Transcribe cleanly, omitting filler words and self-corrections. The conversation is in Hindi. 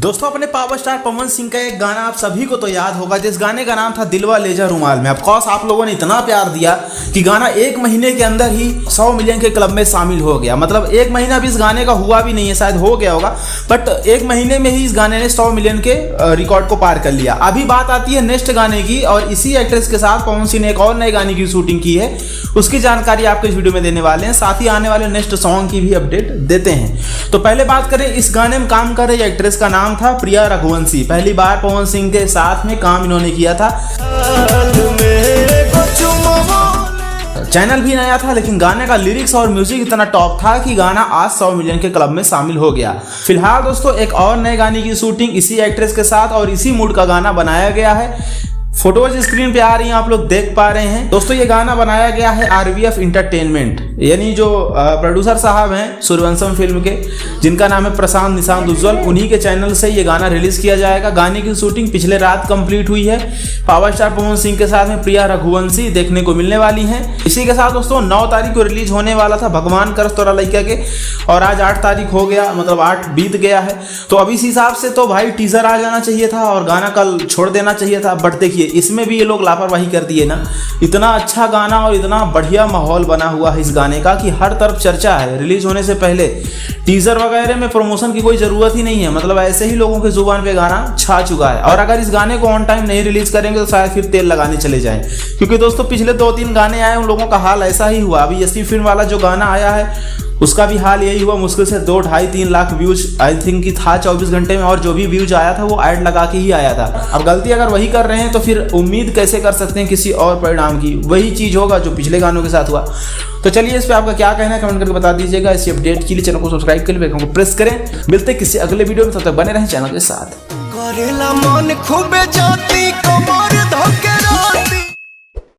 दोस्तों अपने पावर स्टार पवन सिंह का एक गाना आप सभी को तो याद होगा, जिस गाने का नाम था दिलवा ले जा रुमाल में। ऑफकोर्स आप लोगों ने इतना प्यार दिया कि गाना 1 महीने के अंदर ही 100 मिलियन के क्लब में शामिल हो गया। मतलब 1 महीना भी इस गाने का हुआ भी नहीं है, शायद हो गया होगा, बट 1 महीने में ही इस गाने ने 100 मिलियन के रिकॉर्ड को पार कर लिया। अभी बात आती है नेक्स्ट गाने की, और इसी एक्ट्रेस के साथ पवन सिंह ने एक और नए गाने की शूटिंग की है, उसकी जानकारी आपको इस वीडियो में देने वाले हैं। साथ ही आने वाले नेक्स्ट सॉन्ग की भी अपडेट देते हैं। तो पहले बात करें, इस गाने में काम कर रही एक्ट्रेस का नाम था प्रिया रघुवंशी। पहली बार पवन सिंह के साथ में काम इन्होंने किया था। चैनल भी नया था, लेकिन गाने का लिरिक्स और म्यूजिक इतना टॉप था कि गाना आज 100 मिलियन के क्लब में शामिल हो गया। फिलहाल दोस्तों एक और नए गाने की शूटिंग इसी एक्ट्रेस के साथ और इसी मूड का गाना बनाया गया है। फोटोज स्क्रीन पे आ रही हैं, आप लोग देख पा रहे हैं। दोस्तों ये गाना बनाया गया है RVF एंटरटेनमेंट, यानी जो प्रोड्यूसर साहब हैं सूर्यवंशम फिल्म के, जिनका नाम है प्रशांत निशांत उज्जवल, उन्हीं के चैनल से ये गाना रिलीज किया जाएगा। गाने की शूटिंग पिछले रात कंप्लीट हुई है। पावर स्टार पवन सिंह के साथ में प्रिया रघुवंशी देखने को मिलने वाली हैं। इसी के साथ दोस्तों 9 तारीख को रिलीज होने वाला था भगवान करस तोरा लइका के, और आज 8 तारीख हो गया, मतलब 8 बीत गया है। तो अब इस हिसाब से तो भाई टीजर आ जाना चाहिए था और गाना कल छोड़ देना चाहिए था, बट देखिए इसमें भी ये लोग लापरवाही कर दिए ना। इतना अच्छा गाना और इतना बढ़िया माहौल बना हुआ है इस गाने का कि हर तरफ चर्चा है। रिलीज होने से पहले टीजर वगैरह में प्रमोशन की कोई जरूरत ही नहीं है, मतलब ऐसे ही लोगों के जुबान पे गाना छा चुका है। और अगर इस गाने को ऑन टाइम नहीं रिलीज करेंगे तो शायद फिर तेल लगाने चले जाएं, क्योंकि दोस्तों पिछले 2-3 गाने आए, उन लोगों का हाल ऐसा ही हुआ। अभी यसी फिल्म वाला जो गाना आया है उसका भी हाल यही हुआ। मुश्किल से 2, 2.5, 3 लाख व्यूज आई थिंक कि था 24 घंटे में, और जो भी व्यूज आया था वो ऐड लगा के ही आया था। अब गलती अगर वही कर रहे हैं तो फिर उम्मीद कैसे कर सकते हैं किसी और परिणाम की? वही चीज होगा जो पिछले गानों के साथ हुआ। तो चलिए इस पे आपका क्या कहना है कमेंट करके बता दीजिएगा। इसी अपडेट के लिए चैनल को सब्सक्राइब कर बेल को प्रेस करें। मिलते किसी अगले वीडियो में, तब तक बने रहें चैनल के साथ।